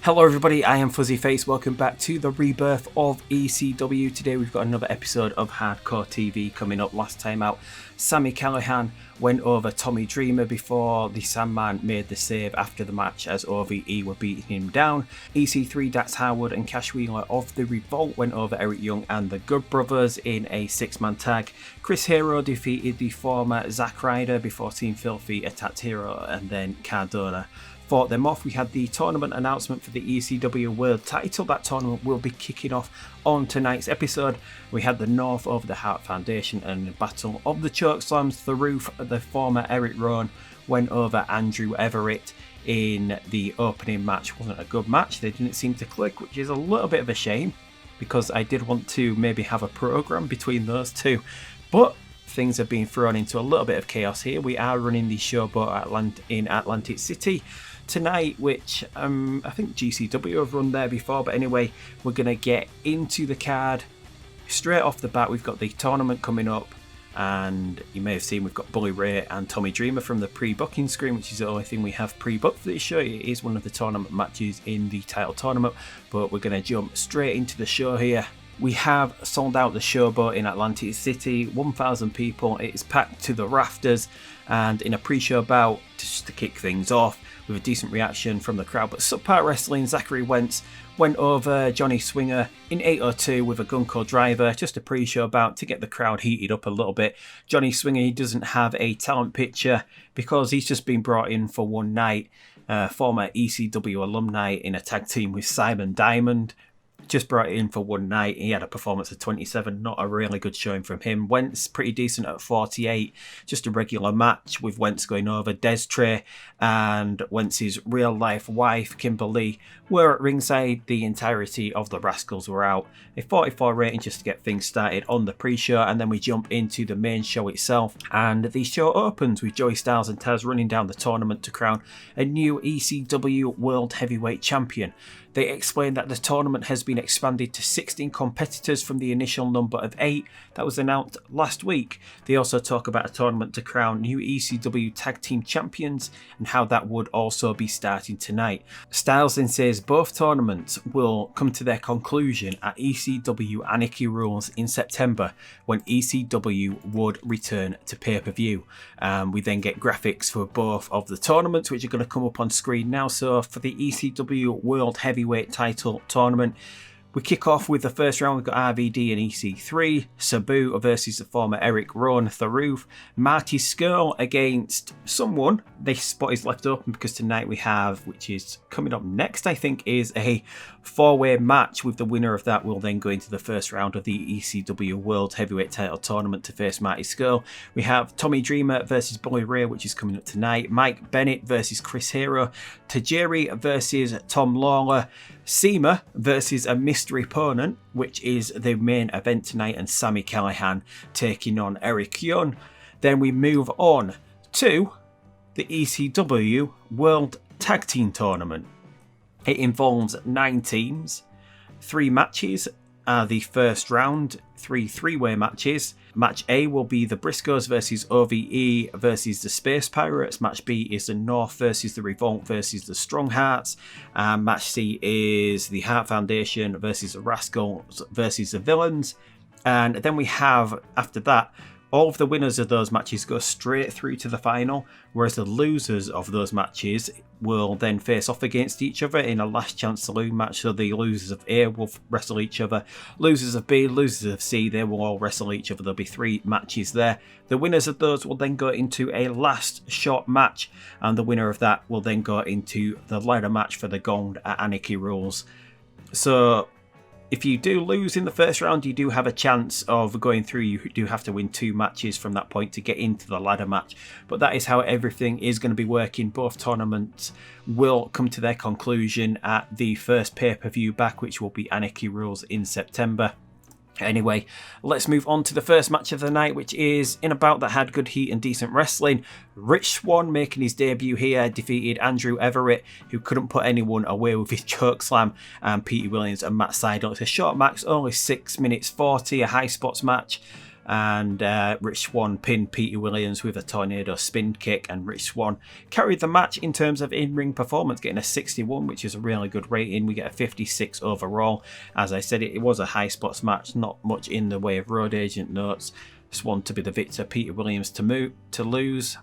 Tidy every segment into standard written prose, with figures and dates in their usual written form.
Hello everybody, I am Fuzzy Face. Welcome back to the Rebirth of ECW. Today we've got another episode of Hardcore TV coming up. Last time out, Sami Callihan went over Tommy Dreamer before the Sandman made the save after the match as OVE were beating him down. EC3, Dax Harwood and Cash Wheeler of the Revolt went over Eric Young and the Good Brothers in a 6-man tag. Chris Hero defeated the former Zack Ryder before Team Filthy attacked Hero and then Cardona fought them off. We had the tournament announcement for the ECW World title. That tournament will be kicking off on tonight's episode. We had the North over the Hart Foundation and the Battle of the Chokeslams. The Roof, the former Eric Rowan, went over Andrew Everett in the opening match. Wasn't a good match. They didn't seem to click, which is a little bit of a shame because I did want to maybe have a program between those two. But things have been thrown into a little bit of chaos here. We are running the showboat in Atlantic City tonight, which I think GCW have run there before, but anyway, we're going to get into the card straight off the bat. We've got the tournament coming up, and you may have seen we've got Bully Ray and Tommy Dreamer from the pre-booking screen, which is the only thing we have pre-booked for this show. It is one of the tournament matches in the title tournament, but we're going to jump straight into the show here. We have sold out the showboat in Atlantic City, 1,000 people. It is packed to the rafters, and in a pre-show bout, just to kick things off with a decent reaction from the crowd, but Subpart Wrestling, Zachary Wentz went over Johnny Swinger in 802 with a Gunko driver, just a pre-show bout to get the crowd heated up a little bit. Johnny Swinger, he doesn't have a talent picture because he's just been brought in for one night. Former ECW alumni in a tag team with Simon Diamond. Just brought it in for one night. He had a performance of 27, not a really good showing from him. Wentz pretty decent at 48, just a regular match with Wentz going over. Destrey and Wentz's real life wife Kimberly were at ringside. The entirety of the Rascals were out. A 44 rating just to get things started on the pre-show, and then we jump into the main show itself, and the show opens with Joey Styles and Taz running down the tournament to crown a new ECW World Heavyweight Champion. They explain that the tournament has been expanded to 16 competitors from the initial number of 8 that was announced last week. They also talk about a tournament to crown new ECW Tag Team Champions and how that would also be starting tonight. Styles then says both tournaments will come to their conclusion at ECW Anarchy Rules in September, when ECW would return to pay-per-view. We then get graphics for both of the tournaments, which are going to come up on screen now. So for the ECW World Heavyweight title tournament, we kick off with the first round. We've got RVD and EC3, Sabu versus the former Eric Rowan, The Roof, Marty Scurll against someone. This spot is left open because tonight we have, which is coming up next, I think, is a 4-way match. With the winner of that will then go into the first round of the ECW World Heavyweight title tournament to face Marty Scurll. We have Tommy Dreamer versus Bully Ray, which is coming up tonight. Mike Bennett versus Chris Hero, Tajiri versus Tom Lawler, Seema versus a mystery opponent, which is the main event tonight, and Sami Callihan taking on Eric Young. Then we move on to the ECW World Tag Team Tournament. It involves 9 teams, 3 matches are the first round, 3 three-way matches. Match A will be the Briscoes versus OVE versus the Space Pirates. Match B is the North versus the Revolt versus the Strong Hearts. Match C is the Hart Foundation versus the Rascals versus the Villains. And then we have, after that, all of the winners of those matches go straight through to the final, whereas the losers of those matches will then face off against each other in a last chance saloon match. So the losers of A will wrestle each other, losers of B, losers of C, they will all wrestle each other. There'll be 3 matches there. The winners of those will then go into a last shot match, and the winner of that will then go into the ladder match for the gold at Anarchy Rules. So if you do lose in the first round, you do have a chance of going through. You do have to win 2 matches from that point to get into the ladder match. But that is how everything is going to be working. Both tournaments will come to their conclusion at the first pay-per-view back, which will be Anarchy Rules in September. Anyway, let's move on to the first match of the night, which is in a bout that had good heat and decent wrestling. Rich Swann, making his debut here, defeated Andrew Everett, who couldn't put anyone away with his chokeslam, and Petey Williams and Matt Seidel. It's a short match, only 6 minutes 40, a high spots match. and Rich Swann pinned Petey Williams with a tornado spin kick, and Rich Swann carried the match in terms of in-ring performance, getting a 61, which is a really good rating. We get a 56 overall. As I said, it was a high spots match, not much in the way of road agent notes. Swann to be the victor, Petey Williams to lose.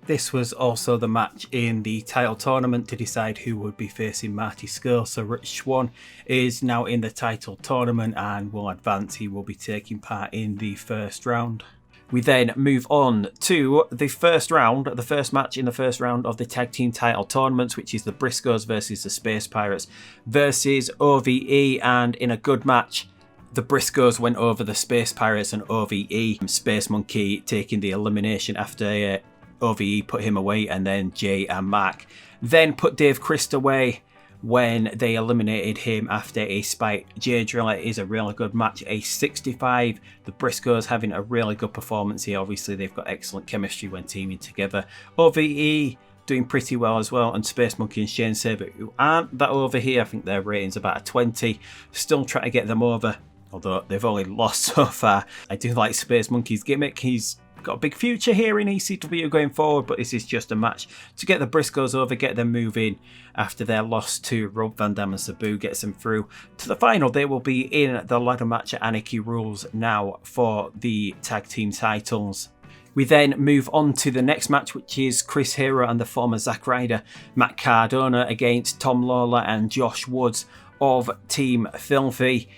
This was also the match in the title tournament to decide who would be facing Marty Scurll. So Rich Swann is now in the title tournament and will advance. He will be taking part in the first round. We then move on to the first round, the first match in the first round of the tag team title tournaments, which is the Briscoes versus the Space Pirates versus OVE. And in a good match, the Briscoes went over the Space Pirates and OVE. Space Monkey taking the elimination after OVE put him away, and then Jay and Mark then put Dave Christ away when they eliminated him after a spike. Jay Driller is a really good match, a 65. The Briscoes having a really good performance here. Obviously, they've got excellent chemistry when teaming together. OVE doing pretty well as well, and Space Monkey and Shane Sabre, who aren't that over here, I think their rating's about a 20. Still trying to get them over, although they've only lost so far. I do like Space Monkey's gimmick. He's got a big future here in ECW going forward, but this is just a match to get the Briscoes over, get them moving after their loss to Rob Van Dam and Sabu, gets them through to the final. They will be in the ladder match at Anarchy Rules now for the tag team titles. We then move on to the next match, which is Chris Hero and the former Zack Ryder, Matt Cardona, against Tom Lawler and Josh Woods of Team Filthy.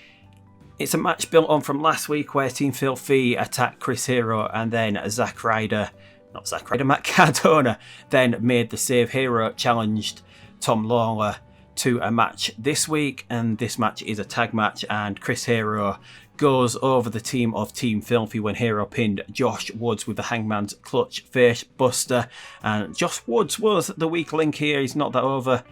It's a match built on from last week where Team Filthy attacked Chris Hero, and then Matt Cardona then made the save. Hero challenged Tom Lawler to a match this week, and this match is a tag match, and Chris Hero goes over the team of Team Filthy when Hero pinned Josh Woods with the Hangman's Clutch Face Buster, and Josh Woods was the weak link here. He's not that over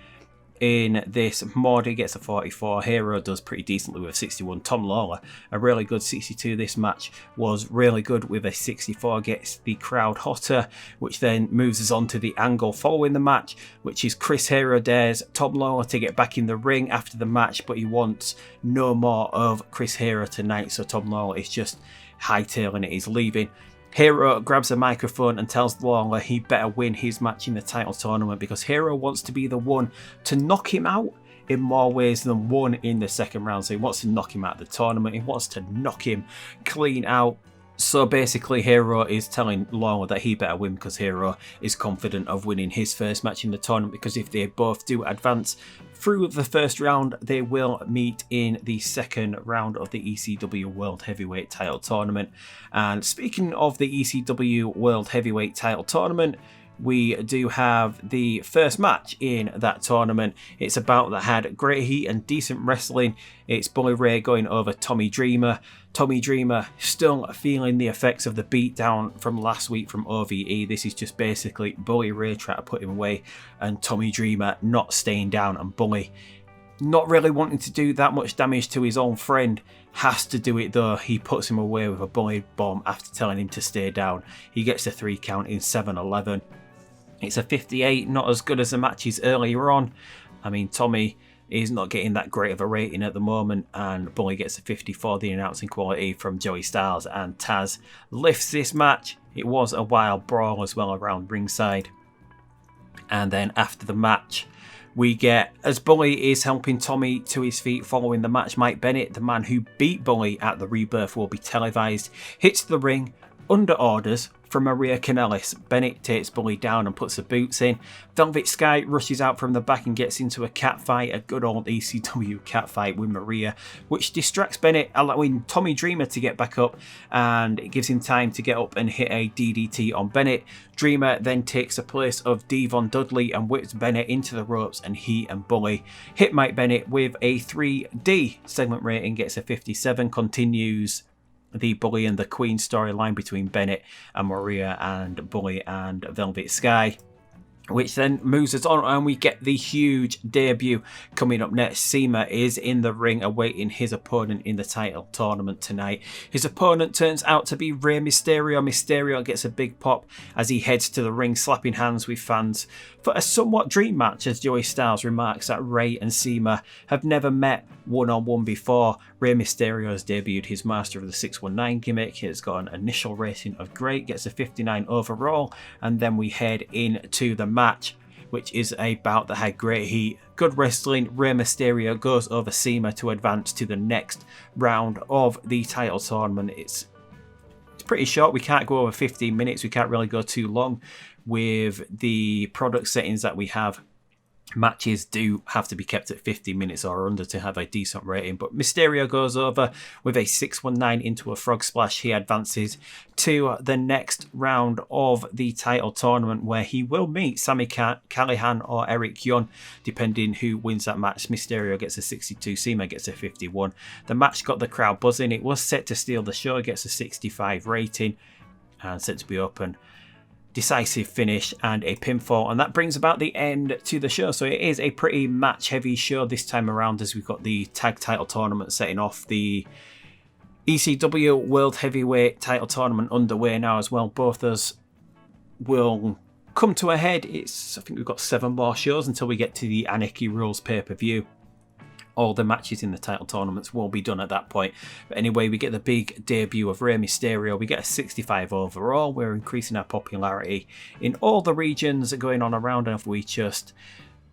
in this mod. He gets a 44. Hero does pretty decently with a 61. Tom Lawler, a really good 62. This match was really good with a 64. Gets the crowd hotter, which then moves us on to the angle following the match, which is Chris Hero dares Tom Lawler to get back in the ring after the match, but he wants no more of Chris Hero tonight, so Tom Lawler is just hightailing it. He's leaving. Hero grabs a microphone and tells Lawler he better win his match in the title tournament, because Hero wants to be the one to knock him out in more ways than one in the second round. So he wants to knock him out of the tournament. He wants to knock him clean out. So basically, Hero is telling Lawler that he better win because Hero is confident of winning his first match in the tournament, because if they both do advance through the first round, they will meet in the second round of the ECW World Heavyweight Title Tournament. And speaking of the ECW World Heavyweight Title Tournament, we do have the first match in that tournament. It's a bout that had great heat and decent wrestling. It's Bully Ray going over Tommy Dreamer. Tommy Dreamer still feeling the effects of the beatdown from last week from OVE. This is just basically Bully Ray trying to put him away, and Tommy Dreamer not staying down, and Bully not really wanting to do that much damage to his own friend. Has to do it though. He puts him away with a bully bomb after telling him to stay down. He gets a 3 count in 7-11. It's a 58, not as good as the matches earlier on. I mean, Tommy is not getting that great of a rating at the moment, and Bully gets a 54. The announcing quality from Joey Styles and Taz lifts this match. It was a wild brawl as well around ringside. And then after the match, we get, as Bully is helping Tommy to his feet following the match, Mike Bennett, the man who beat Bully at the Rebirth, will be televised, hits the ring under orders from Maria Kanellis. Bennett takes Bully down and puts the boots in. Velvet Sky rushes out from the back and gets into a cat fight, a good old ECW cat fight with Maria, which distracts Bennett, allowing Tommy Dreamer to get back up, and it gives him time to get up and hit a DDT on Bennett. Dreamer then takes the place of Devon Dudley and whips Bennett into the ropes, and he and Bully hit Mike Bennett with a 3D. Segment rating gets a 57. Continues the Bully and the Queen storyline between Bennett and Maria and Bully and Velvet Sky. which then moves us on, and we get the huge debut coming up next. CIMA is in the ring awaiting his opponent in the title tournament tonight. His opponent turns out to be Rey Mysterio. Mysterio gets a big pop as he heads to the ring, slapping hands with fans for a somewhat dream match, as Joey Styles remarks that Rey and CIMA have never met one-on-one before. Rey Mysterio has debuted his Master of the 619 gimmick. He's got an initial rating of great, gets a 59 overall, and then we head into the match, which is a bout that had great heat, good wrestling. Rey Mysterio goes over CIMA to advance to the next round of the title tournament. It's pretty short. We can't go over 15 minutes. We can't really go too long with the product settings that we have. Matches do have to be kept at 50 minutes or under to have a decent rating, but Mysterio goes over with a 619 into a frog splash. He advances to the next round of the title tournament, where he will meet Sami Callihan or Eric Young, depending who wins that match. Mysterio gets a 62, CIMA gets a 51. The match got the crowd buzzing. It was set to steal the show, gets a 65 rating, and set to be open. Decisive finish and a pinfall, and that brings about the end to the show. So it is a pretty match heavy show this time around, as we've got the tag title tournament setting off, the ECW World Heavyweight title tournament underway now as well. Both those will come to a head. I think we've got 7 more shows until we get to the Anarchy Rules pay-per-view. All the matches in the title tournaments will be done at that point. But anyway, we get the big debut of Rey Mysterio. We get a 65 overall. We're increasing our popularity in all the regions going on around. And if we just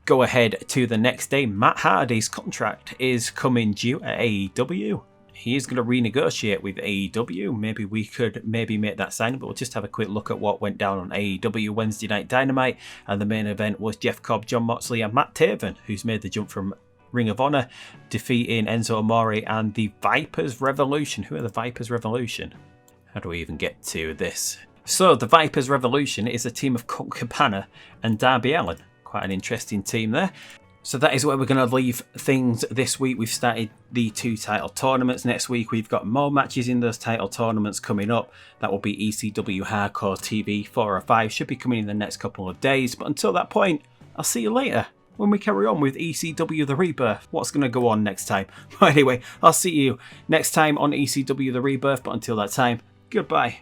go ahead to the next day, Matt Hardy's contract is coming due at AEW. He is going to renegotiate with AEW. Maybe we could make that sign, but we'll just have a quick look at what went down on AEW Wednesday Night Dynamite. And the main event was Jeff Cobb, John Moxley and Matt Taven, who's made the jump from Ring of Honor, defeating Enzo Amore and the Vipers Revolution. Who are the Vipers Revolution? How do we even get to this? So the Vipers Revolution is a team of Colt Cabana and Darby Allin. Quite an interesting team there. So that is where we're going to leave things this week. We've started the 2 title tournaments. Next week we've got more matches in those title tournaments coming up. That will be ECW Hardcore TV 4 or 5. Should be coming in the next couple of days. But until that point, I'll see you later when we carry on with ECW The Rebirth. What's going to go on next time? But anyway, I'll see you next time on ECW The Rebirth. But until that time, goodbye.